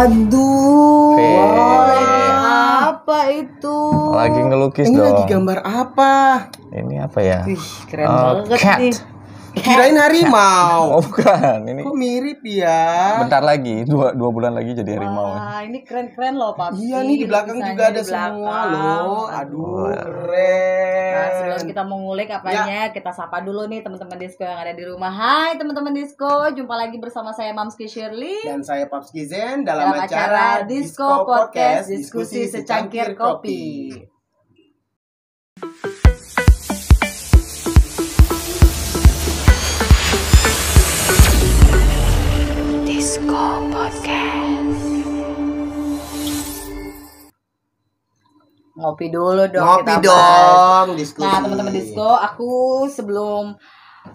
Waduh. Lagi apa itu? Lagi ngelukis Ini dong. lagi gambar apa? Ini apa ya? Wih, keren banget cat. nih. Kirain harimau. Oh bukan, ini Kok mirip ya? bentar lagi, dua bulan lagi jadi harimau. Wah, ini keren-keren loh, Pak. Iya nih di belakang juga ada semua loh. Aduh, keren. Nah, sebelum kita mengulik apanya, kita sapa dulu nih teman-teman Disco yang ada di rumah. Hai teman-teman Disco, jumpa lagi bersama saya Mamski Shirley Dan saya Papski Zen dalam dalam acara Disco Podcast Diskusi Secangkir Kopi. Disco Podcast. Ngopi dulu dong. Ngopi kita dong, bahas. diskusi. Nah, teman-teman Disco, aku sebelum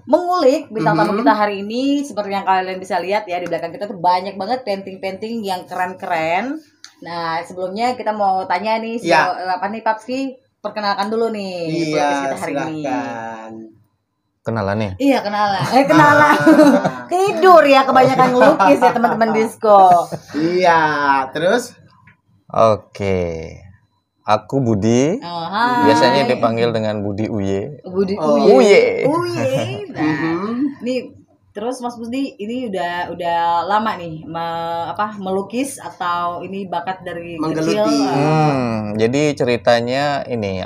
mengulik bintang tamu kita hari ini, seperti yang kalian bisa lihat ya di belakang kita tuh banyak banget painting-painting yang keren-keren. Nah, sebelumnya kita mau tanya nih, apa nih Papski? Perkenalkan dulu nih podcast kita hari ini. Kenalan nih? Iya, kenalan. Kenalan. Tidur ya, kebanyakan ngelukis ya teman-teman Disco. Iya, terus? Oke. Aku Budi. Oh, hai. Biasanya dipanggil dengan Budi Uye. Budi Oh. Uye. Uye. Uye. Nah, nih terus Mas Budi ini udah lama nih melukis atau ini bakat dari Menggeluti. kecil? Jadi ceritanya ini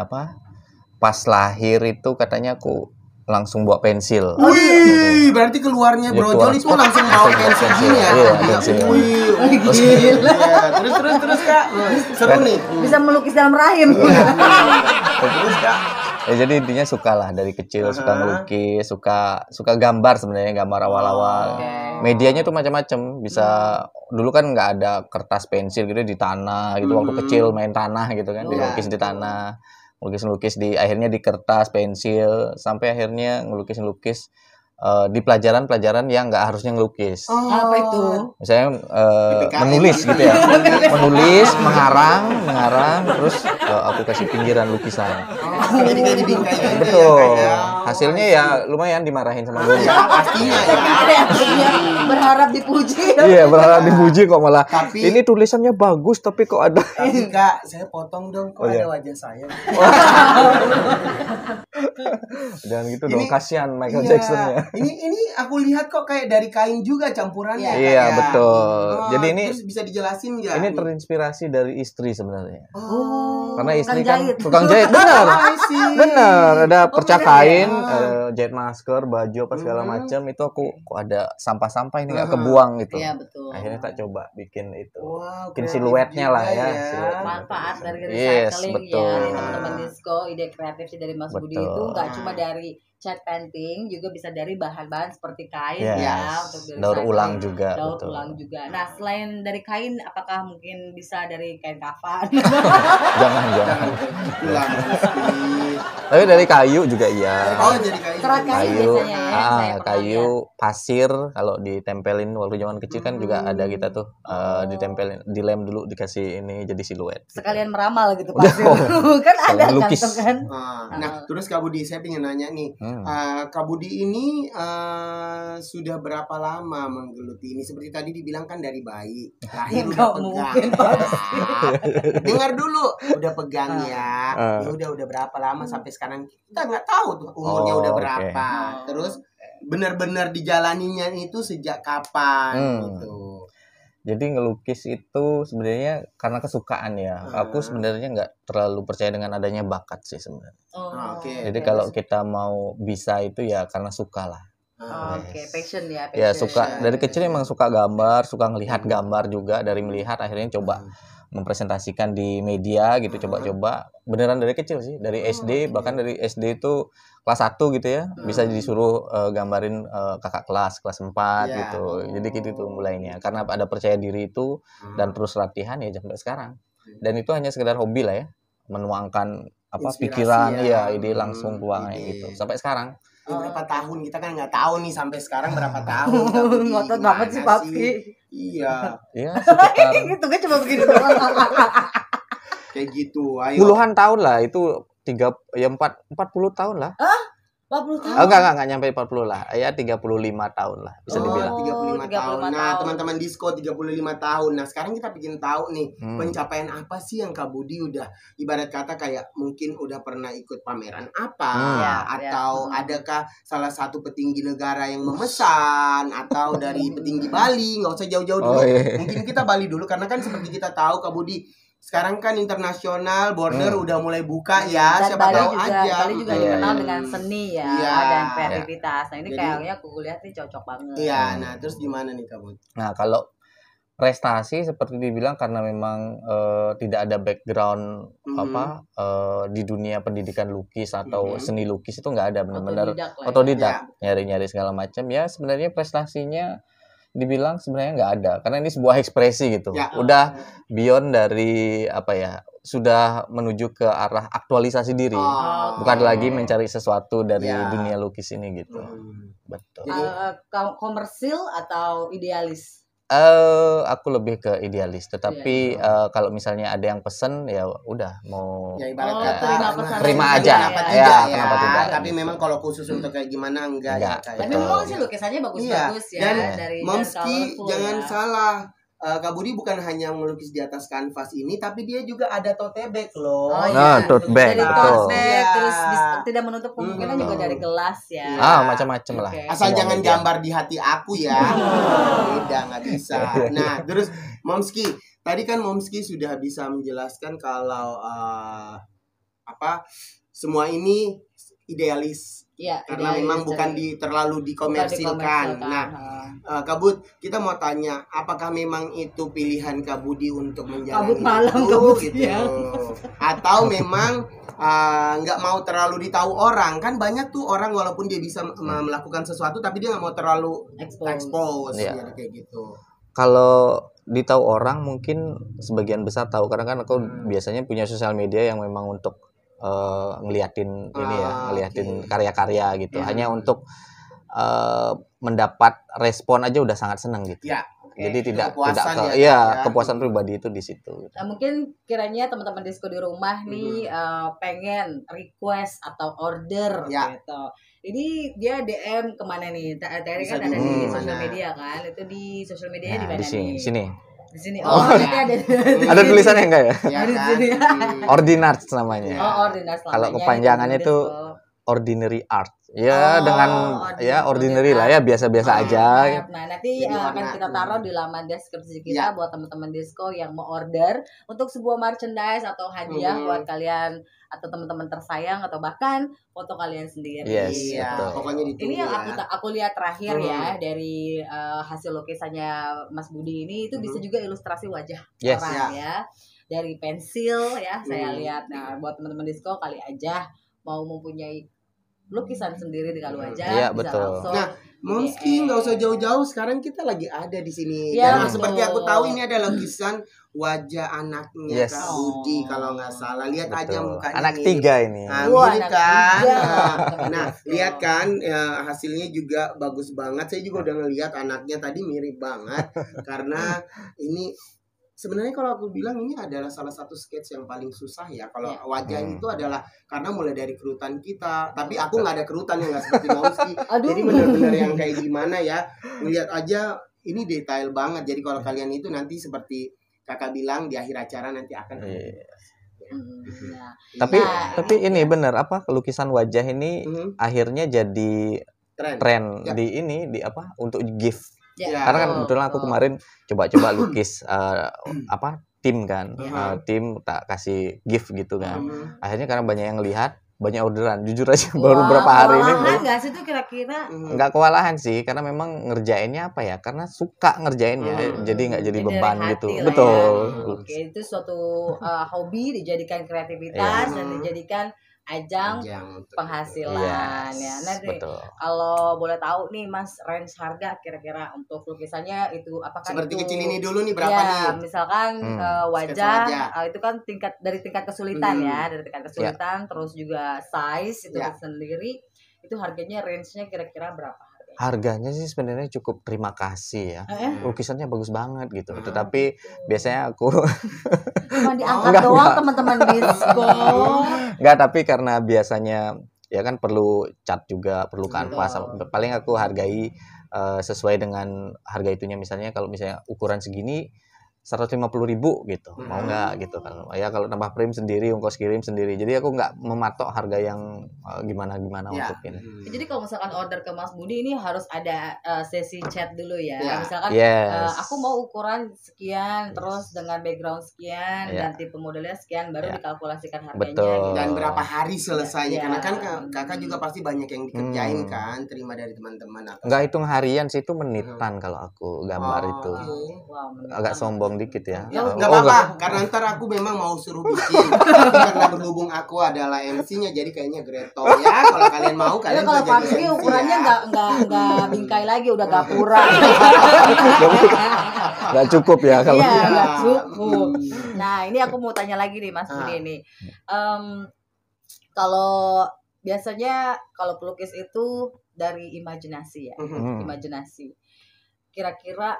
pas lahir itu katanya aku langsung bawa pensil. Wih, berarti keluarnya Ya, brojol itu langsung bawa pensil gini ya? Iya, pensil. Wih, Gila. Iya. Terus Kak, seru nih. Bisa melukis dalam rahim. Terus Kak, Ya, jadi intinya suka lah dari kecil, suka ngelukis, suka gambar sebenarnya, gambar awal-awal. Medianya tuh macam-macam. Bisa dulu kan nggak ada kertas pensil gitu di tanah gitu, waktu kecil main tanah gitu kan, dilukis di tanah. Ngelukis akhirnya di kertas, pensil, sampai akhirnya ngelukis di pelajaran-pelajaran yang nggak harusnya ngelukis. Apa itu? Misalnya PPKN. menulis gitu ya, menulis, mengarang, terus aku kasih pinggiran lukisan. jadi kayak bingkai gitu Betul. ya, Kak, ya. Hasilnya ya lumayan dimarahin sama guru. Ya, pastinya ya. Berharap dipuji. Iya, berharap dipuji kok malah. Tapi- Ini tulisannya bagus tapi kok ada. Tapi Kak, saya potong dong, kok Oh, iya. ada wajah saya? Jangan gitu dong, Ini- kasihan Michael Iya. Jackson-nya. Ini aku lihat kok kayak dari kain juga campurannya. Kak, Iya, ya. betul. Oh, Jadi ini terus bisa dijelasin nggak? ini terinspirasi dari istri sebenarnya. Oh, Karena istri tukang kan jahit. tukang jahit, benar. I see. Benar, ada perca bener ya? kain, jahit masker, baju apa segala macam itu aku kok ada sampah-sampah ini nggak kebuang gitu. Iya, betul. Akhirnya tak coba bikin itu. Wow, Bikin kreatif siluetnya lah juga ya. siluetnya. Manfaat dari Yes, recycling betul. ya nih teman-teman Disco. Ide kreatif sih dari Mas Budi Betul. itu nggak cuma dari cat painting, juga bisa dari bahan-bahan seperti kain Yes. ya untuk Daur recycling. ulang juga, Daur betul. ulang juga. Nah, selain dari kain, apakah mungkin bisa dari kain kafan? Jangan. Pulang pasti. Tapi dari kayu juga iya. Oh, jadi kain. Kerat kayu Kayu, biasanya ya, saya pernah kayu, pasir kalau ditempelin waktu zaman kecil kan juga ada kita tuh ditempelin, dilem dulu dikasih ini jadi siluet. Sekalian meramal gitu pasti. Kan ada sekalian lukis. kantong kan. Nah, terus Kak Budi, saya pengen nanya nih. Kak Budi ini sudah berapa lama menggeluti ini? Seperti tadi dibilang kan dari bayi. Lahir udah Nggak pegang. mungkin, Dengar dulu, udah pegang ya. Ya udah berapa lama sampai sekarang kita nggak tahu tuh umurnya Oh, udah oke. berapa. Terus benar-benar dijalaninya itu sejak kapan gitu. Jadi ngelukis itu sebenarnya karena kesukaan ya. Aku sebenarnya nggak terlalu percaya dengan adanya bakat sih sebenarnya. Oh, Oke. Jadi kalau kita mau bisa itu ya karena suka lah. Oke, passion ya, Ya passion. suka dari kecil emang suka gambar, suka ngelihat gambar juga. Dari melihat akhirnya coba mempresentasikan di media gitu, coba-coba beneran dari kecil sih, dari SD, bahkan dari SD itu kelas 1 gitu ya, bisa disuruh gambarin kakak kelas 4 Iya. gitu. Jadi gitu tuh mulainya, karena ada percaya diri itu dan terus latihan ya sampai sekarang. Dan itu hanya sekedar hobi lah ya, menuangkan Inspirasi pikiran ya. ide langsung keluar kayak Ide. gitu sampai sekarang. Ini berapa tahun kita kan nggak tahu nih sampai sekarang berapa tahun. Kak Budi. Ngotot banget sih, Gimana Papi. Iya, Ya sekitar Gitu kan cuma begini doang. kayak gitu. Ayo. puluhan tahun lah itu 40 tahun lah. 40 tahun. Oh, enggak nyampe 40 lah. Ya 35 tahun lah bisa dibilang. 35 tahun. 35 Nah, tahun. teman-teman Disko 35 tahun. Nah, sekarang kita bikin tahu nih, Hmm. pencapaian apa sih yang Kak Budi udah ibarat kata kayak mungkin udah pernah ikut pameran apa Ya, atau ya. adakah salah satu petinggi negara yang memesan atau dari petinggi Bali, nggak usah jauh-jauh dulu. Oh, iya. Mungkin kita Bali dulu karena kan seperti kita tahu Kak Budi sekarang kan internasional border udah mulai buka ya, Dan siapa Bali tahu juga, aja. Bali juga Iya, dikenal iya. dengan seni ya Iya. dan kreativitas. Nah ini Jadi- kayaknya aku lihat nih cocok banget. Iya, nah terus gimana nih Kak Budi? Nah, kalau prestasi seperti dibilang karena memang tidak ada background di dunia pendidikan lukis atau seni lukis itu nggak ada, benar-benar Otodidak lah ya. otodidak, nyari-nyari segala macam. Ya sebenarnya prestasinya dibilang sebenarnya nggak ada karena ini sebuah ekspresi gitu. Ya. Udah beyond dari apa ya, sudah menuju ke arah aktualisasi diri. Bukan lagi mencari sesuatu dari Ya. dunia lukis ini gitu. Hmm. Betul. Komersil atau idealis? Aku lebih ke idealis, tetapi kalau misalnya ada yang pesen ya udah mau Ya ibarat Oh, kata terima pesanan terima juga aja. kenapa ya. tidak Ya, ya, kenapa tidak, tapi gitu. memang kalau khusus untuk kayak gimana enggak ya Enggak. kayak Tapi Betul. memang sih lukisannya bagus-bagus ya dan dari Momski colorful jangan ya. salah, Kak Budi bukan hanya melukis di atas kanvas ini tapi dia juga ada tote bag loh. Oh, Nah, iya. tote bag, Dari betul. tote bag, Iya. terus tidak menutup kemungkinan juga dari gelas ya. Iya. macam-macam lah. Oke. Asal Semua jangan media. gambar di hati aku ya. Beda, nggak bisa. Nah, terus Momski, tadi kan Momski sudah bisa menjelaskan kalau semua ini idealis Iya, karena idealis memang bukan dari- terlalu dikomersilkan. Nah, Kak Bud, kita mau tanya, apakah memang itu pilihan Kak Budi untuk menjalani Kabut malam, itu, kabut gitu? siang. Atau memang nggak mau terlalu ditahu orang? Kan banyak tuh orang walaupun dia bisa melakukan sesuatu, tapi dia nggak mau terlalu expose, Iya. ya, kayak gitu. Kalau ditahu orang mungkin sebagian besar tahu karena kan aku biasanya punya sosial media yang memang untuk ngeliatin ini ya, ngeliatin karya-karya gitu. Ya. Hanya untuk mendapat respon aja udah sangat senang gitu. Ya. Jadi tidak kepuasan ya. kepuasan pribadi itu di situ. Nah, mungkin kiranya teman-teman Disko di rumah nih pengen request atau order Ya. gitu. Ini dia DM kemana nih? Tadi Bisa kan ada di dihubungi sosial mana? media kan? Itu di sosial medianya di Nah, mana di sini, nih? sini. Di sini. Oh, Oh, ya. nanti ada. Ada tulisannya enggak ya? Ya Di kan? sini. Ordinarts namanya. Oh, ordinas Kalau namanya, kepanjangannya itu tuh Ordinary Art. Ya, dengan ordinary lah ya, biasa-biasa aja. Nah, nanti Jadi akan warna kita taruh di laman deskripsi kita buat teman-teman Disko yang mau order untuk sebuah merchandise atau hadiah buat kalian atau teman-teman tersayang atau bahkan foto kalian sendiri. Yes, Iya, betul. pokoknya ditunggu Ini yang ya. aku lihat terakhir ya dari hasil lukisannya Mas Budi ini itu bisa juga ilustrasi wajah Yes. orang ya. Dari pensil ya saya lihat. Nah, buat teman-teman Disko kali aja mau mempunyai lukisan sendiri di kalau wajah Iya, bisa betul. langsung Nah, Momski nggak usah jauh-jauh, sekarang kita lagi ada di sini. Iya, Dan betul. seperti aku tahu ini ada lukisan wajah anaknya Yes. Kak Budi kalau nggak salah. Lihat aja Betul. mukanya. Anak mirip. tiga ini. Nah, Wah, mirip anak kan. tiga. Nah, lihat kan hasilnya juga bagus banget. Saya juga udah ngelihat anaknya tadi mirip banget karena ini sebenarnya kalau aku bilang ini adalah salah satu sketch yang paling susah ya. Kalau wajah itu adalah karena mulai dari kerutan kita. Tapi aku nggak ada kerutan yang nggak seperti Momski. Aduh. Jadi benar-benar yang kayak gimana ya. Melihat aja ini detail banget. Jadi kalau kalian itu nanti seperti kakak bilang di akhir acara nanti akan ada. Nah, Tapi ini benar apa lukisan wajah ini akhirnya jadi tren Ya. di ini di apa untuk gift. Ya. Karena kan kebetulan aku kemarin coba-coba lukis tim kan, tim tak kasih gift gitu kan. Akhirnya karena banyak yang lihat, banyak orderan. Jujur aja baru berapa hari ini kewalahan nggak sih itu kira-kira? nggak kewalahan sih, karena memang ngerjainnya apa ya? Karena suka ngerjainnya, jadi nggak jadi beban dari gitu. hati lah Betul. ya. Oke, itu suatu hobi dijadikan kreativitas dan dijadikan ajang penghasilan ya. Nah, Betul. kalau boleh tahu nih Mas, range harga kira-kira untuk lukisannya itu apakah Seperti itu kecil ini dulu nih berapa ya, nih? misalkan wajah. itu kan dari tingkat kesulitan ya, dari tingkat kesulitan terus juga size itu sendiri itu harganya range-nya kira-kira berapa? Harganya sih sebenarnya cukup terima kasih ya. Lukisannya bagus banget gitu. Tetapi biasanya aku Cuma diangkat doang teman-teman Disko. Enggak, tapi karena biasanya ya kan perlu cat juga, perlu kanvas. Paling aku hargai sesuai dengan harga itunya. Misalnya kalau misalnya ukuran segini 150.000 gitu, mau nggak gitu kan? Ya kalau nambah frame sendiri, ongkos kirim sendiri. Jadi aku nggak mematok harga yang gimana-gimana Ya. untuk ini. Jadi kalau misalkan order ke Mas Budi ini harus ada sesi chat dulu ya. Ya. Misalkan Yes. aku mau ukuran sekian, terus dengan background sekian, Ya. dan tipe modelnya sekian, baru Ya. dikalkulasikan harganya. Betul. Dan berapa hari selesainya? Ya. Karena kan kakak juga pasti banyak yang dikerjain kan, terima dari teman-teman atau Nggak hitung harian sih, itu menitan kalau aku gambar itu. Wow, Agak sombong dikit ya. Nggak apa-apa, karena ntar aku memang mau suruh bikin. Tapi karena berhubung aku adalah MC-nya, jadi kayaknya Greto ya. Kalau kalian mau, Ya, kalian kalau bisa jadi Parski MC ukurannya ya. nggak bingkai lagi, udah gapura. Nggak cukup ya kalau. Iya, Iya. nggak cukup. Nah, ini aku mau tanya lagi nih Mas Budi ini. Kalau biasanya kalau pelukis itu dari imajinasi ya, imajinasi. Kira-kira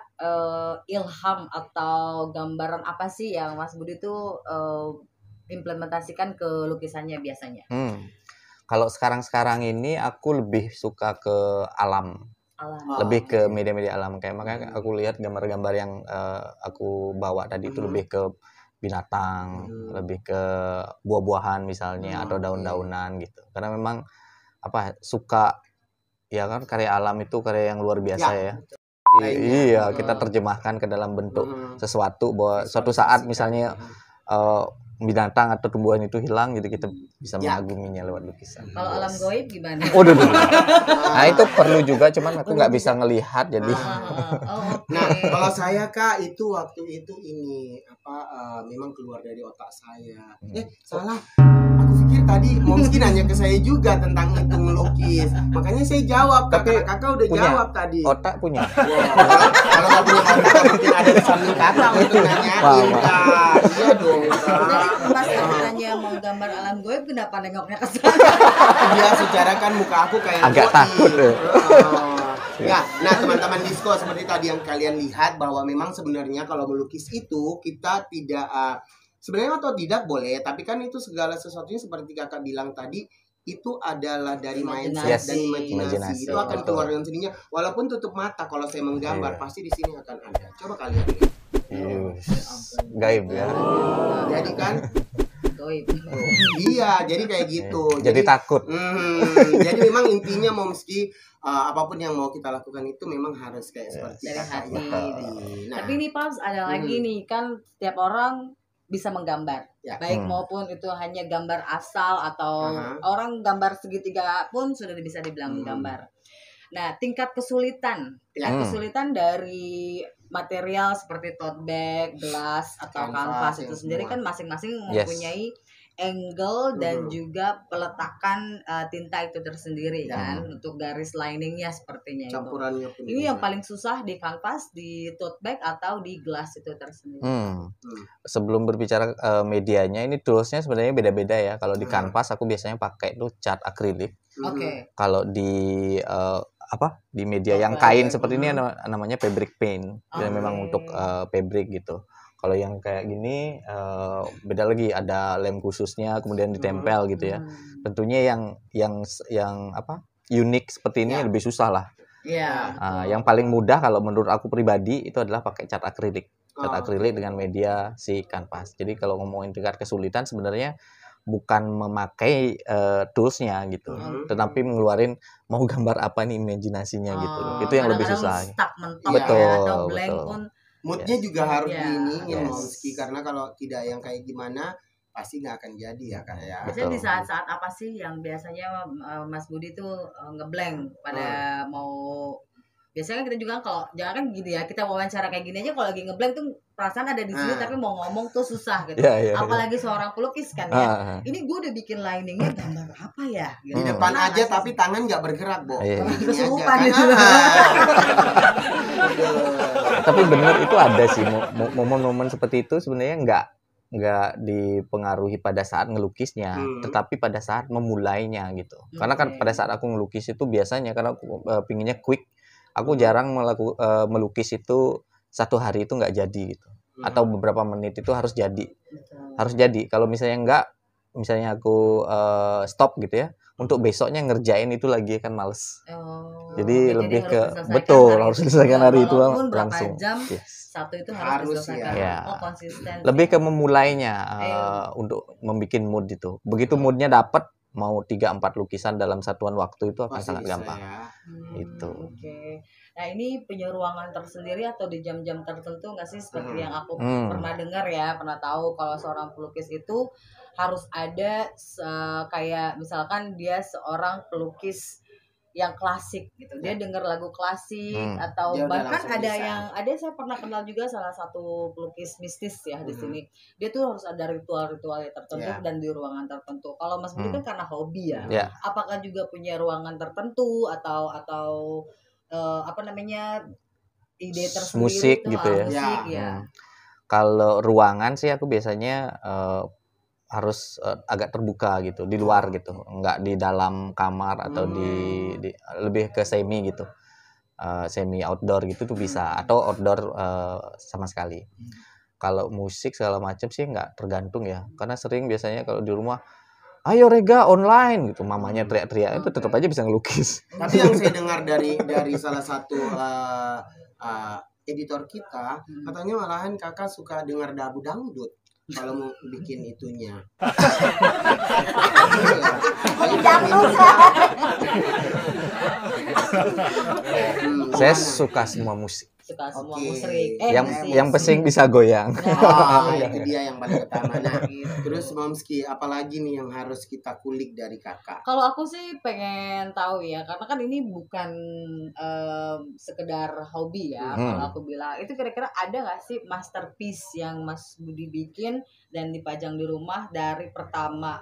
ilham atau gambaran apa sih yang Mas Budi tuh implementasikan ke lukisannya biasanya? Kalau sekarang ini aku lebih suka ke alam. Alam. Lebih ke media-media alam, kayak makanya aku lihat gambar-gambar yang aku bawa tadi itu lebih ke binatang, lebih ke buah-buahan misalnya atau daun-daunan gitu. Karena memang suka ya kan, karya alam itu karya yang luar biasa ya. Iya, kita terjemahkan ke dalam bentuk sesuatu bahwa suatu saat misalnya binatang atau tumbuhan itu hilang, jadi kita bisa mengaguminya lewat lukisan. Kalau alam goib gimana? Oh, nah itu perlu juga, cuman aku nggak bisa ngelihat jadi. Nah, kalau saya Kak, itu waktu itu ini memang keluar dari otak saya. Salah. Aku pikir tadi Momski nanya ke saya juga tentang itu melukis. Makanya saya jawab, karena kakak udah punya jawab tadi. Otak punya. Kalau nggak punya otak mungkin ada di samping kakak untuk nanyain Kak. Iya dong Kak. Jadi Mas katanya mau gambar alam goib, kenapa nengoknya ke sana? Iya, secara kan muka aku kayak agak takut ya. Ya, nah teman-teman disco, seperti tadi yang kalian lihat bahwa memang sebenarnya kalau melukis itu kita tidak sebenarnya atau tidak boleh, tapi kan itu segala sesuatunya seperti kakak bilang tadi itu adalah dari mindset dan imajinasi. Itu akan keluar dengan sendirinya. Walaupun tutup mata, kalau saya menggambar pasti di sini akan ada. Coba kalian lihat. Gaib ya. Jadi kan Goib. iya, jadi kayak gitu. Jadi takut. Jadi memang intinya Momski, apapun yang mau kita lakukan itu memang harus kayak seperti dari hati. Nah, Tapi ini Paps ada lagi nih, kan setiap orang bisa menggambar, baik maupun itu hanya gambar asal atau orang gambar segitiga pun sudah bisa dibilang gambar. Nah, tingkat kesulitan dari material seperti tote bag, gelas atau kanvas itu sendiri kan masing-masing mempunyai angle dan juga peletakan tinta itu tersendiri kan, untuk garis liningnya sepertinya campurannya itu. Ini yang paling susah di kanvas, di tote bag atau di gelas itu tersendiri. Sebelum berbicara medianya, ini toolsnya sebenarnya beda-beda ya. Kalau di kanvas aku biasanya pakai tuh cat akrilik. Kalau di di media yang kain seperti ini namanya fabric paint. Dan memang untuk fabric gitu. Kalau yang kayak gini beda lagi, ada lem khususnya kemudian ditempel gitu ya. Tentunya yang unik seperti ini lebih susah lah. Yang paling mudah kalau menurut aku pribadi itu adalah pakai cat akrilik. Cat akrilik dengan media si kanvas. Jadi kalau ngomongin tingkat kesulitan sebenarnya bukan memakai toolsnya gitu, tetapi mengeluarin mau gambar apa nih imajinasinya gitu. Itu yang lebih susah. Betul. Atau blank pun. Moodnya juga harus diiniin Momski, karena kalau tidak yang kayak gimana pasti nggak akan jadi ya Kak ya. Biasanya di saat-saat apa sih yang biasanya Mas Budi tuh ngeblank pada mau, biasanya kita juga kalau jangan kan gini ya, kita wawancara kayak gini aja kalau lagi ngeblank tuh perasaan ada di sini tapi mau ngomong tuh susah gitu. Apalagi seorang pelukis kan ya. Ini gue udah bikin liningnya gambar apa ya? Gitu. Di depan aja tapi tangan nggak bergerak, Bo. Kesurupan gitu. Tapi benar itu ada sih momen-momen seperti itu sebenarnya nggak dipengaruhi pada saat ngelukisnya, tetapi pada saat memulainya gitu. Karena kan pada saat aku ngelukis itu biasanya karena aku pinginnya quick, aku jarang melukis itu satu hari itu nggak jadi gitu, atau beberapa menit itu harus jadi. Kalau misalnya nggak, misalnya aku stop gitu ya, untuk besoknya ngerjain itu lagi kan males. Oh, Jadi lebih harus ke diselesaikan betul hari harus itu diselesaikan juga. hari itu Walaupun berapa langsung. jam, Yes. satu itu Harus harus diselesaikan. ya. Oh, konsisten. Lebih sih. ke memulainya Ayo. untuk membuat mood itu. Begitu moodnya dapat, mau 3-4 lukisan dalam satuan waktu itu akan Pasti sangat bisa gampang. ya. Itu. Oke. Nah, ini punya ruangan tersendiri atau di jam-jam tertentu nggak sih? Seperti yang aku pernah dengar ya, pernah tahu kalau seorang pelukis itu harus ada kayak misalkan dia seorang pelukis yang klasik gitu. Dia dengar lagu klasik atau Dia udah bahkan langsung ada bisa. saya pernah kenal juga salah satu pelukis mistis ya di sini. Dia tuh harus ada ritual-ritual tertentu Ya. dan di ruangan tertentu. Kalau Mas Budi kan karena hobi ya. Ya. Apakah juga punya ruangan tertentu atau apa namanya ide tersendiri Musik tuh gitu ya. musik ya. Kalau ruangan sih aku biasanya harus agak terbuka gitu, di luar gitu, nggak di dalam kamar atau di lebih ke semi gitu, semi outdoor gitu tuh bisa, atau outdoor sama sekali. Kalau musik segala macam sih nggak tergantung ya, karena sering biasanya kalau di rumah, ayo Rega online gitu, mamanya teriak-teriak itu tetap aja bisa ngelukis. Tapi yang saya dengar dari salah satu editor kita, katanya malahan kakak suka dengar lagu dangdut kalau mau bikin itunya. Saya suka semua musik. Suka semua Oke. musik. Yang penting bisa goyang. Itu dia yang paling utama. Nah, terus Momski, apalagi nih yang harus kita kulik dari kakak? Kalau aku sih pengen tahu ya, karena kan ini bukan sekedar hobi ya. Kalau aku bilang, itu kira-kira ada nggak sih masterpiece yang Mas Budi bikin dan dipajang di rumah dari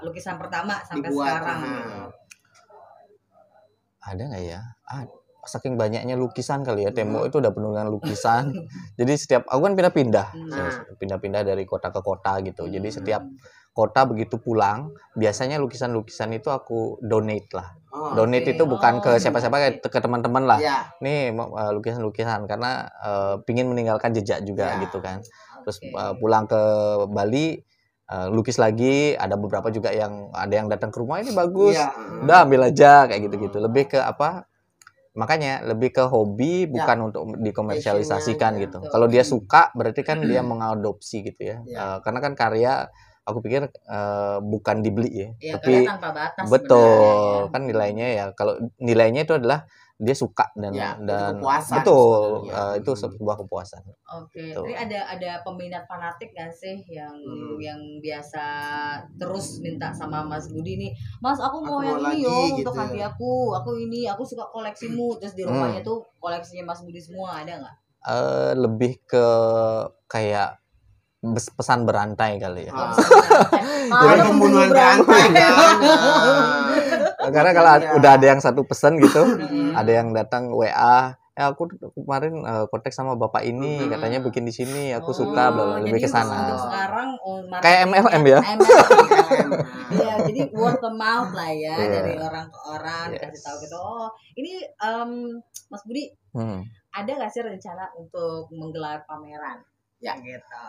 lukisan pertama sampai Dibuat, sekarang gitu? Ada nggak ya? Saking banyaknya lukisan kali ya, tembok itu udah penuh dengan lukisan. Jadi aku kan pindah-pindah dari kota ke kota gitu. Jadi setiap kota begitu pulang, biasanya lukisan-lukisan itu aku donate lah. Donate itu bukan ke siapa-siapa, ke teman-teman lah. Nih lukisan-lukisan, karena pingin meninggalkan jejak juga gitu kan. Terus pulang ke Bali, lukis lagi. Ada beberapa juga yang datang ke rumah, ini bagus, udah ambil aja kayak gitu-gitu. Lebih ke apa? Makanya lebih ke hobi, bukan untuk dikomersialisasikan gitu. Kalau dia suka berarti kan dia mengadopsi gitu ya. Karena kan karya aku pikir bukan dibeli ya, tapi tanpa batas betul kan nilainya ya. Kalau nilainya itu adalah dia suka dan betul itu sebuah kepuasan. Oke. Jadi ada peminat fanatik nggak sih yang biasa terus minta sama Mas Budi nih, Mas aku mau yang ini yo untuk hati aku suka koleksimu, terus di rumahnya tuh koleksinya Mas Budi semua, ada nggak? Lebih ke kayak pesan berantai kali ya. Jadi pembunuhan berantai kan. Karena kalau udah ada yang satu pesan gitu, ada yang datang WA, aku kemarin kontak sama bapak ini, katanya bikin di sini, aku suka, lebih ke sana. Untuk sekarang kayak MLM ya. Iya, jadi word of mouth lah ya, dari orang ke orang dikasih tahu gitu. Oh, ini Mas Budi, ada nggak sih rencana untuk menggelar pameran? Ya gitu.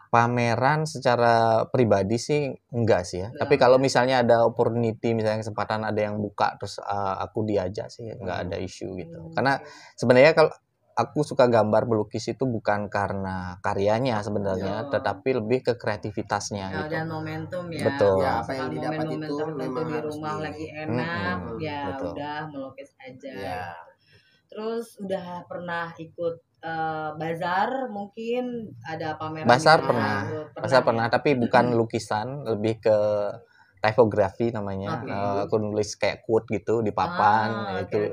Pameran secara pribadi sih enggak sih ya. Tapi kalau misalnya ada opportunity, misalnya kesempatan ada yang buka terus aku diajak sih enggak ada isu gitu. Karena sebenarnya kalau aku suka gambar melukis itu bukan karena karyanya sebenarnya, tetapi lebih ke kreativitasnya gitu. Dan momentum ya. Betul. Ya, apa yang didapat itu memang di rumah lagi enak, betul. Udah melukis aja. Ya. Terus udah pernah ikut bazar, mungkin ada pameran? Bazar pernah, tapi bukan lukisan, lebih ke typography namanya. Aku nulis kayak quote gitu di papan, itu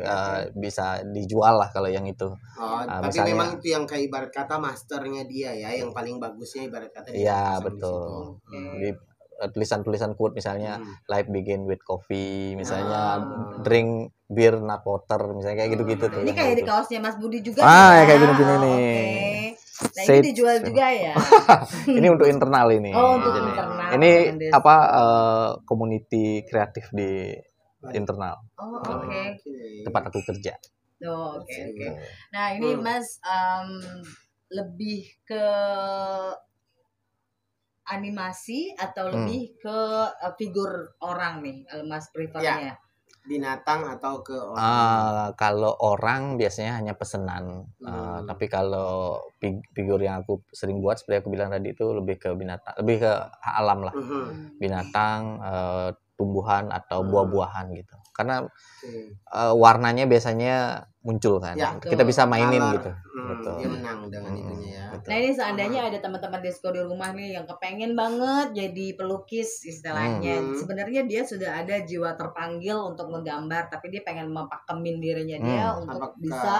bisa dijual lah kalau yang itu. Tapi misalnya, memang itu yang kayak ibarat kata masternya dia ya, yang paling bagusnya ibarat kata dia. Iya betul. Di tulisan-tulisan quote misalnya life begin with coffee, misalnya drink beer not water, misalnya kayak gitu-gitu tuh. Ini kayak di kaosnya Mas Budi juga. Kayak gini-gini nih. Nah, ini dijual juga ya. Ini untuk internal ini. Untuk internal. Ini community kreatif di internal. Tempat aku kerja. Oke. Nah, ini Mas lebih ke animasi atau lebih ke figur orang nih, Mas prefernya? binatang atau ke orang? Kalau orang biasanya hanya pesanan. Tapi kalau figur yang aku sering buat seperti aku bilang tadi itu lebih ke binatang, lebih ke alam lah. Binatang, tumbuhan atau buah-buahan gitu. Karena warnanya biasanya muncul kan. Ya, kita bisa mainin color, gitu. Gitu. Dia menang dengan itunya ya. Gitu. Nah ini seandainya ada teman-teman disco di rumah nih yang kepengen banget jadi pelukis istilahnya. Sebenarnya dia sudah ada jiwa terpanggil untuk menggambar, tapi dia pengen mempakemin dirinya dia untuk Apakah bisa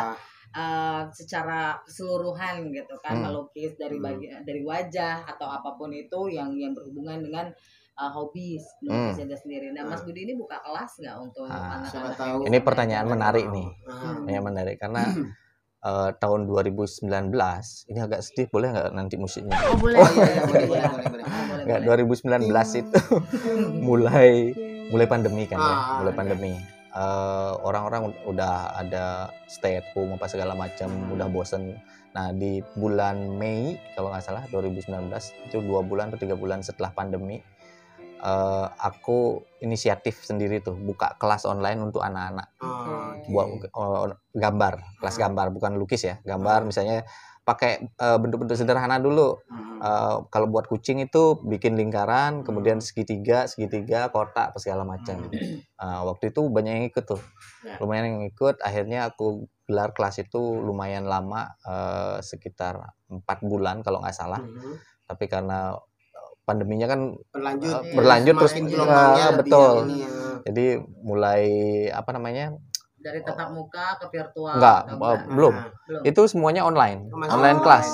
secara keseluruhan gitu kan melukis dari dari wajah atau apapun itu yang berhubungan dengan hobi melukisnya sendiri. Nah Mas Budi ini buka kelas nggak untuk anak-anak? Ini pertanyaan menarik nih, yang menarik karena tahun 2019 ini agak sedih, boleh nggak nanti musiknya? Oh boleh. Nggak, 2019 itu mulai pandemi kan ya, mulai pandemi. Orang-orang udah ada stay at home apa segala macam, udah bosen. Nah di bulan Mei kalau nggak salah 2019 itu 2 bulan atau 3 bulan setelah pandemi, aku inisiatif sendiri tuh buka kelas online untuk anak-anak. Buat gambar, kelas gambar, bukan lukis ya, gambar misalnya pakai bentuk-bentuk sederhana dulu. Kalau buat kucing itu bikin lingkaran, kemudian segitiga, kotak, apa segala macam. Waktu itu banyak yang ikut tuh, lumayan yang ikut. Akhirnya aku gelar kelas itu lumayan lama, sekitar 4 bulan kalau nggak salah. Tapi karena pandeminya kan berlanjut terus, betul. Jadi mulai apa namanya? Dari tatap muka ke virtual. Belum. Itu semuanya online kelas.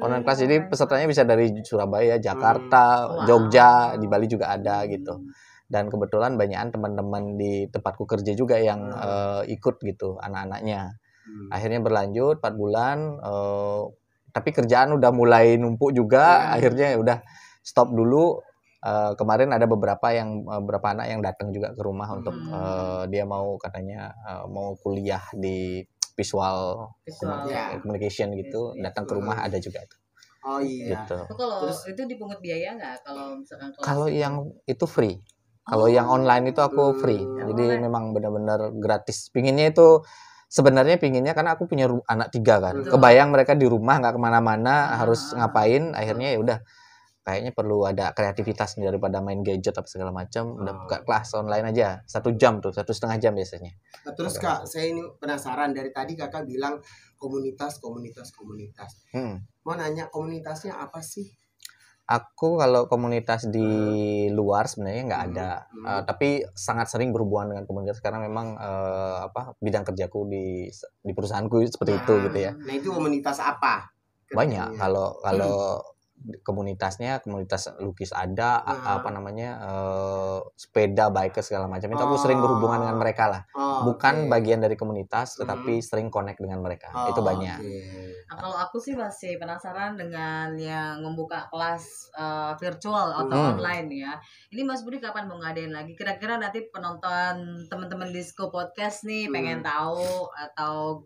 Online kelas, jadi pesertanya bisa dari Surabaya, Jakarta, Jogja, di Bali juga ada gitu. Dan kebetulan banyakan teman-teman di tempatku kerja juga yang ikut gitu, anak-anaknya. Akhirnya berlanjut 4 bulan, tapi kerjaan udah mulai numpuk juga. Akhirnya udah stop dulu. Kemarin ada beberapa anak yang datang juga ke rumah untuk dia mau katanya mau kuliah di visual communication gitu, datang ke rumah ada juga itu. Oh iya. Gitu. Kalau itu dipungut biaya nggak kalau misalkan kelas? Kalau yang itu free. Kalau yang online itu aku free. Jadi memang benar-benar gratis. Sebenarnya pinginnya karena aku punya anak 3 kan. Kebayang mereka di rumah nggak kemana-mana, harus ngapain. Akhirnya ya udah, kayaknya perlu ada kreativitas daripada main gadget apa segala macam. Udah buka kelas online aja, 1 jam tuh, 1,5 jam biasanya. Terus Kak, saya ini penasaran, dari tadi Kakak bilang komunitas. Mau nanya, komunitasnya apa sih? Aku kalau komunitas di luar sebenarnya nggak ada, tapi sangat sering berhubungan dengan komunitas karena memang bidang kerjaku di perusahaanku seperti itu gitu ya. Nah itu komunitas apa? Banyak. Kalau komunitas lukis ada, sepeda, bike segala macam itu aku sering berhubungan dengan mereka lah. Bukan bagian dari komunitas, tetapi sering connect dengan mereka. Itu banyak. Nah, kalau aku sih masih penasaran dengan yang membuka kelas virtual atau online ya. Ini Mas Budi kapan mau ngadain lagi? Kira-kira nanti penonton teman-teman Disco Podcast nih pengen tahu atau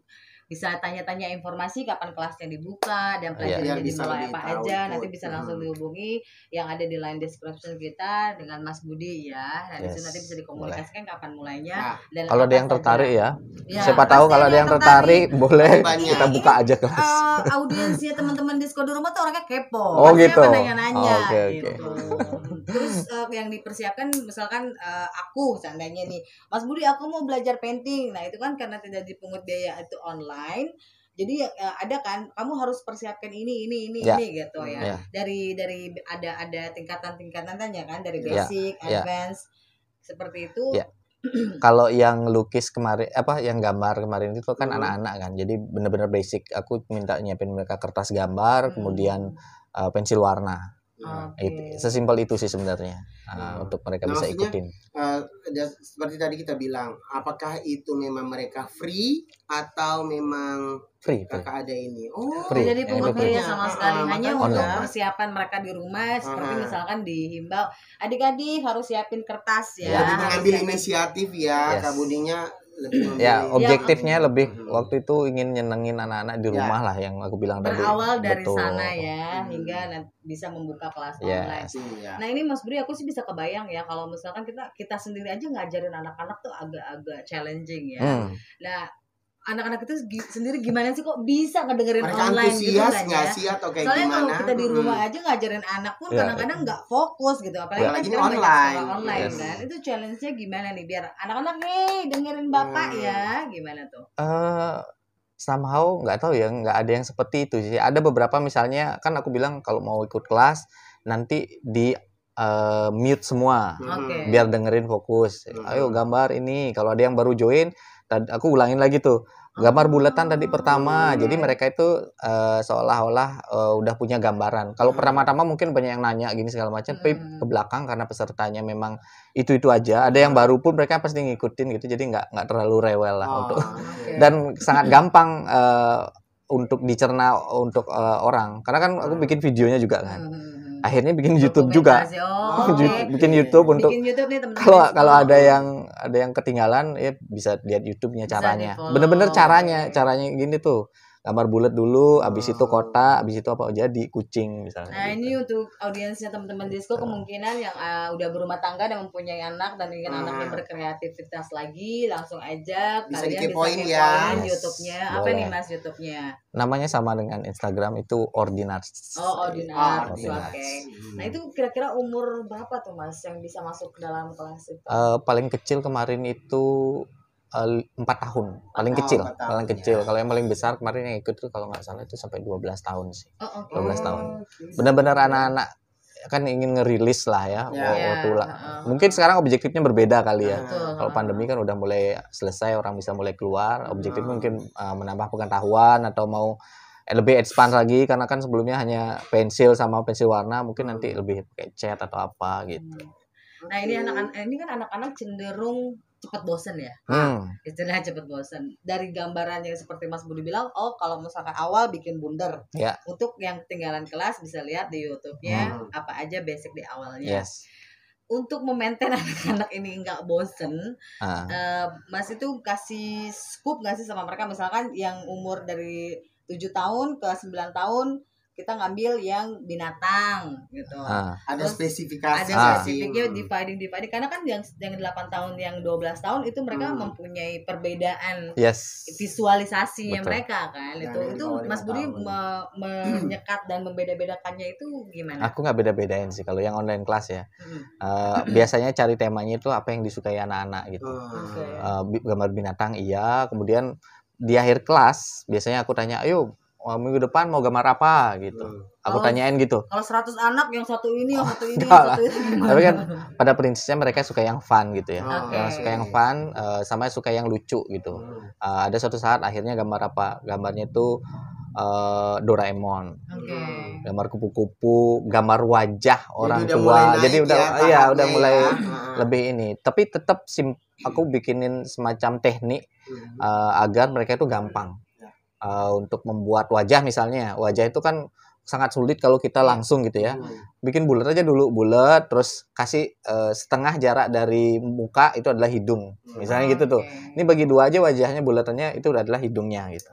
bisa tanya-tanya informasi kapan kelasnya dibuka dan pelajarannya dimulai apa aja. Nanti bisa langsung dihubungi yang ada di line description kita dengan Mas Budi ya. Nah, disitu nanti bisa dikomunikasikan kapan mulainya. Dan kalau ada yang tertarik ya, siapa tahu kalau ada yang tertarik boleh kita buka aja kelas. Audiensnya teman-teman Disco di rumah tuh orangnya kepo. Oh gitu. Nanya-nanya gitu. Terus yang dipersiapkan misalkan aku seandainya nih, Mas Budi aku mau belajar painting. Nah, itu kan karena tidak dipungut biaya itu online. Jadi ada kan kamu harus persiapkan ini gitu ya. Dari ada tingkatan-tingkatannya kan, dari basic, advance seperti itu. Kalau yang lukis kemarin yang gambar kemarin itu kan anak-anak kan. Jadi benar-benar basic. Aku minta nyiapin mereka kertas gambar, kemudian pensil warna. Sesimpel itu sih sebenarnya, untuk mereka bisa ikutin. Seperti tadi kita bilang, apakah itu memang mereka free atau memang free? Kakak ada ini. Free. Jadi pungut biaya sama sekali, hanya untuk persiapan mereka di rumah. Seperti misalkan dihimbau adik-adik harus siapin kertas ya. Jadi mengambil inisiatif ya, Kak Budinya lebih Ya, memilih objektifnya yang- lebih waktu itu ingin nyenengin anak-anak di Ya. rumah lah yang aku bilang tadi. Berawal dari Betul. sana ya, Hmm. hingga bisa membuka kelas Yes. online. Iya. Nah ini Mas Budi, aku sih bisa kebayang ya kalau misalkan kita sendiri aja ngajarin anak-anak tuh agak-agak challenging ya. Nah anak-anak itu sendiri gimana sih kok bisa ngedengerin Mereka online gitu antusias kan nggak ya? sih atau kayak Soalnya gimana? kalau kita di rumah aja ngajarin anak pun Ya. kadang-kadang nggak fokus gitu, apalagi Ya. kan Apalagi sekarang banyak online. sekolah online Yes. kan. Itu challenge-nya gimana nih biar anak-anak nih dengerin bapak ya, gimana tuh? Somehow nggak tahu ya, nggak ada yang seperti itu sih. Ada beberapa misalnya kan aku bilang kalau mau ikut kelas nanti di mute semua Oke. biar dengerin fokus. Ayo gambar ini. Kalau ada yang baru join, aku ulangin lagi tuh. Gambar bulatan tadi pertama. Jadi mereka itu seolah-olah udah punya gambaran. Kalau pertama-tama mungkin banyak yang nanya gini segala macam, tapi ke belakang karena pesertanya memang itu aja. Ada yang baru pun mereka pasti ngikutin gitu. Jadi nggak terlalu rewel lah untuk. Oke. Dan sangat gampang untuk dicerna untuk orang. Karena kan aku bikin videonya juga kan. Akhirnya bikin YouTube juga. Dokumentasi. Oh, oke. Bikin YouTube untuk Bikin YouTube nih teman-teman. kalau ada yang ketinggalan ya bisa lihat YouTube-nya Bisa caranya. di-follow. Bener-bener Oke. caranya gini tuh. Gambar bulat dulu, habis itu kotak, habis itu apa jadi kucing misalnya. Nah gitu. ini untuk audiensnya teman-teman Disco kemungkinan yang udah berumah tangga dan mempunyai anak dan ingin anaknya berkreativitas lagi, langsung aja Bisa kalian dikepoin bisa ya. kepoin Yes, YouTube-nya. Apa boleh. nih Mas YouTube-nya? Namanya sama dengan Instagram itu Ordinars. Oh, Ordinars. Ordinars. Oke. Nah itu kira-kira umur berapa tuh Mas yang bisa masuk ke dalam kelas itu? Paling kecil kemarin itu 4 tahun, paling Oh, kecil, 4 tahun, paling ya. kecil. Kalau yang paling besar kemarin yang ikut tuh kalau nggak salah itu sampai 12 tahun sih. Oh, oke. 12 tahun. Oke. Benar-benar anak-anak kan ingin ngerilis lah ya. Ya. Waktu Ya, mungkin sekarang objektifnya berbeda kali ya. Betul. Kalau pandemi kan udah mulai selesai, orang bisa mulai keluar. Objektif mungkin menambah pengetahuan atau mau lebih expand lagi karena kan sebelumnya hanya pensil sama pensil warna, mungkin nanti lebih pakai cat atau apa gitu. Nah ini kan anak-anak cenderung cepat bosen ya. Istilahnya cepat bosen. Dari gambaran yang seperti Mas Budi bilang, oh kalau misalkan awal bikin bundar. Ya. Untuk yang ketinggalan kelas bisa lihat di YouTube-nya apa aja basic di awalnya. Yes. Untuk memaintain anak-anak ini nggak bosen, Mas itu kasih scoop nggak sih sama mereka, misalkan yang umur dari 7 tahun ke 9 tahun kita ngambil yang binatang gitu. Ada Terus spesifikasi. ada spesifiknya dividing karena kan yang 8 tahun yang 12 tahun itu mereka mempunyai perbedaan Yes. visualisasinya Betul. mereka kan. Dan Itu yang Mas Budi 5 menyekat dan membeda-bedakannya itu gimana? Aku nggak beda-bedain sih kalau yang online kelas ya. Biasanya cari temanya itu apa yang disukai anak-anak gitu. Oke. Gambar binatang iya, kemudian di akhir kelas biasanya aku tanya, ayo minggu depan mau gambar apa gitu. Aku tanyain gitu. Kalau 100 anak yang satu ini, yang satu ini, enggak yang satu ini gimana? Tapi kan pada prinsipnya mereka suka yang fun gitu ya. Oke. Yang suka yang fun sama suka yang lucu gitu. Ada suatu saat akhirnya gambar apa? Gambarnya itu Doraemon. Oke. Gambar kupu-kupu, gambar wajah orang udah tua. mulai naik Jadi udah ya udah tahapnya mulai ya. lebih ini. Tapi tetap aku bikinin semacam teknik agar mereka itu gampang. Untuk membuat wajah misalnya. Wajah itu kan sangat sulit kalau kita langsung gitu ya. Bikin bulat aja dulu, bulat, terus kasih setengah jarak dari muka itu adalah hidung. Misalnya gitu tuh. Ini bagi 2 aja wajahnya, bulatannya itu adalah hidungnya gitu.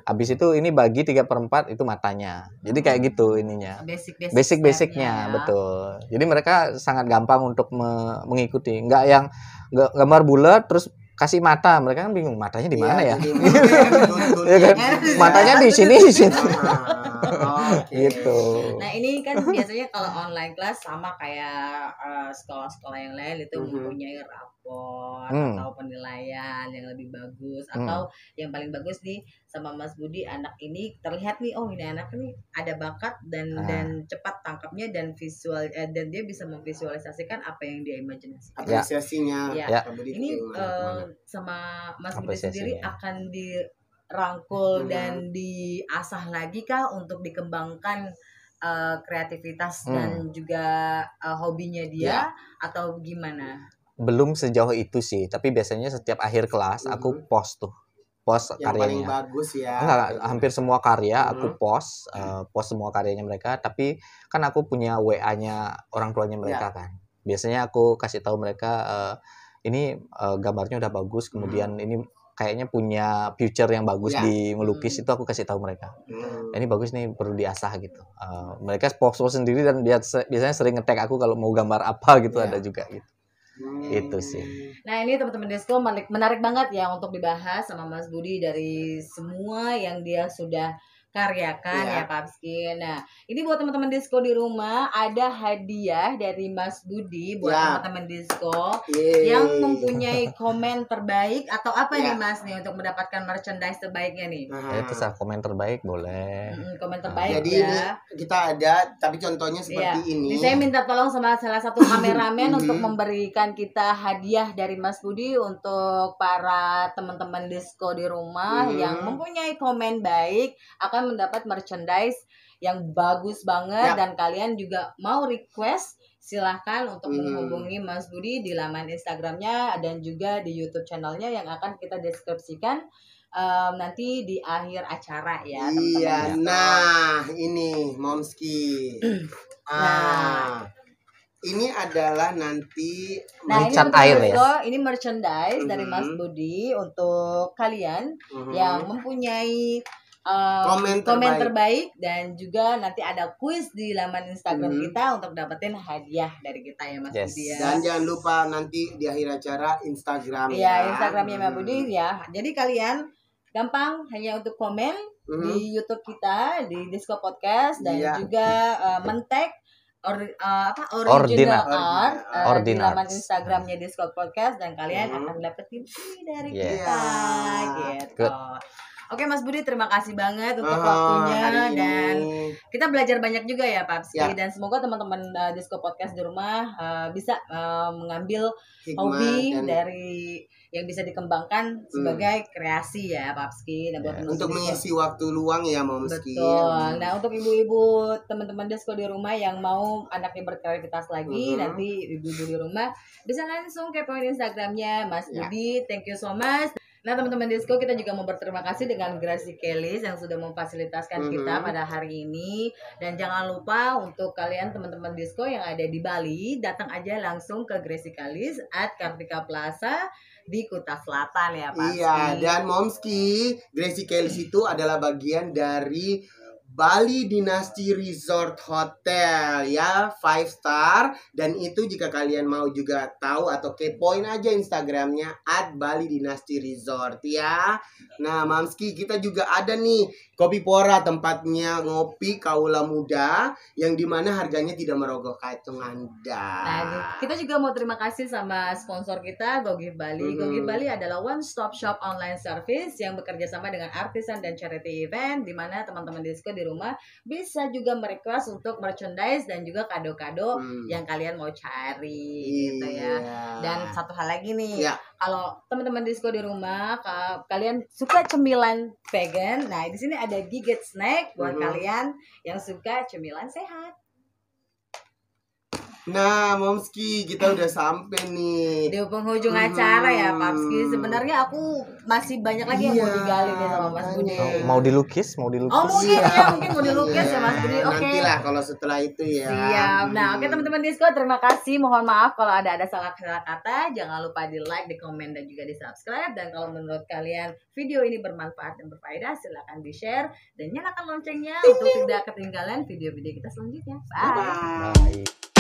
Habis itu ini bagi 3/4 itu matanya. Jadi kayak gitu ininya. Basic-basicnya, betul. Jadi mereka sangat gampang untuk mengikuti. Enggak yang gambar bulat terus kasih mata, mereka kan bingung matanya di mana ya? Ya kan? Matanya di sini. Gitu. Nah ini kan biasanya kalau online kelas sama kayak sekolah-sekolah yang lain itu mempunyai rapor atau penilaian yang lebih bagus atau yang paling bagus nih sama Mas Budi, anak ini terlihat nih, oh ini anak ini ada bakat dan cepat tangkapnya dan visual dan dia bisa memvisualisasikan apa yang dia imajinasikan. Apresiasinya. Ya. Ini sama Mas Budi sendiri akan dirangkul dan diasah lagi kah untuk dikembangkan kreativitas dan juga hobinya dia atau gimana? Belum sejauh itu sih, tapi biasanya setiap akhir kelas aku post yang karyanya. paling bagus ya. Enggak, hampir semua karya aku post semua karyanya mereka, tapi kan aku punya WA-nya orang tuanya mereka kan. Biasanya aku kasih tahu mereka ini gambarnya udah bagus, kemudian ini kayaknya punya future yang bagus di melukis, itu aku kasih tahu mereka. Ini bagus nih, perlu diasah gitu. Mereka post sendiri dan biasanya sering nge-tag aku kalau mau gambar apa gitu, ada juga gitu. Itu sih. Nah ini teman-teman Disco menarik banget ya untuk dibahas sama Mas Budi dari semua yang dia sudah karyakan ya Pak Apski. Nah ini buat teman-teman Disco di rumah, ada hadiah dari Mas Budi buat teman-teman Disco yang mempunyai komen terbaik atau apa nih Mas nih untuk mendapatkan merchandise terbaiknya nih. Itu sah komen terbaik boleh. Komen terbaik. Jadi ini kita ada, tapi contohnya seperti ini. Saya minta tolong sama salah satu kameramen untuk memberikan kita hadiah dari Mas Budi untuk para teman-teman Disco di rumah yang mempunyai komen baik akan mendapat merchandise yang bagus banget. Dan kalian juga mau request, silahkan untuk menghubungi Mas Budi di laman Instagramnya dan juga di YouTube channelnya yang akan kita deskripsikan nanti di akhir acara ya teman-teman. Iya, nah ini Momski. Ini adalah nanti cat air ya. Ini merchandise dari Mas Budi untuk kalian yang mempunyai komen terbaik dan juga nanti ada kuis di laman Instagram kita untuk dapetin hadiah dari kita ya Mas Budi ya. Dan jangan lupa nanti di akhir acara Instagram Instagramnya Mas Budi ya. Jadi kalian gampang hanya untuk komen di YouTube kita di Disco Podcast dan juga men-tag original art di laman Instagramnya Disco Podcast dan kalian akan dapetin ini dari kita gitu. Oke Mas Budi, terima kasih banget untuk waktunya dan kita belajar banyak juga ya Pak Apski dan semoga teman-teman Disco Podcast di rumah bisa mengambil hobi dari yang bisa dikembangkan sebagai kreasi ya Pak Apski dan buat untuk mengisi waktu luang ya Momski. Betul. Nah untuk ibu-ibu teman-teman Disco di rumah yang mau anaknya berkreativitas lagi nanti ibu-ibu di rumah bisa langsung kepoin Instagramnya Mas Budi. Thank you so much. Nah teman-teman Disco, kita juga mau berterima kasih dengan Gracie Kelis yang sudah memfasilitasi kita pada hari ini. Dan jangan lupa untuk kalian teman-teman Disco yang ada di Bali, datang aja langsung ke Gracie Kelis at Kartika Plaza di Kuta Selatan ya Pak. Iya, dan Momski, Gracie Kelis itu adalah bagian dari Bali Dynasty Resort Hotel ya, 5 star. Dan itu jika kalian mau juga tahu atau kepoin aja Instagramnya @Bali Dynasty Resort ya. Nah Mamski, kita juga ada nih Kopi Pora, tempatnya ngopi kaula muda yang dimana harganya tidak merogoh kantong Anda. Nah, kita juga mau terima kasih sama sponsor kita GoGive Bali. GoGive Bali adalah one stop shop online service yang bekerja sama dengan artisan dan charity event di mana teman-teman Disco di rumah bisa juga merequest untuk merchandise dan juga kado-kado yang kalian mau cari gitu ya. Dan satu hal lagi nih, kalau teman-teman Disco di rumah kalian suka cemilan vegan, nah di sini ada Giget Snack buat kalian yang suka cemilan sehat. Nah, Momski, kita udah sampai nih di penghujung acara ya, Papski. Sebenarnya aku masih banyak lagi yang mau digali nih sama Mas Budi. Mau dilukis, mau dilukis. Oh, mungkin mau dilukis ya Mas Budi. Oke. Nantilah kalau setelah itu ya. Siap. Nah, oke teman-teman Disco, terima kasih. Mohon maaf kalau ada salah-salah kata. Jangan lupa di like, di komen dan juga di subscribe. Dan kalau menurut kalian video ini bermanfaat dan berfaedah, silakan di share dan nyalakan loncengnya untuk tidak ketinggalan video-video kita selanjutnya. Bye. Bye.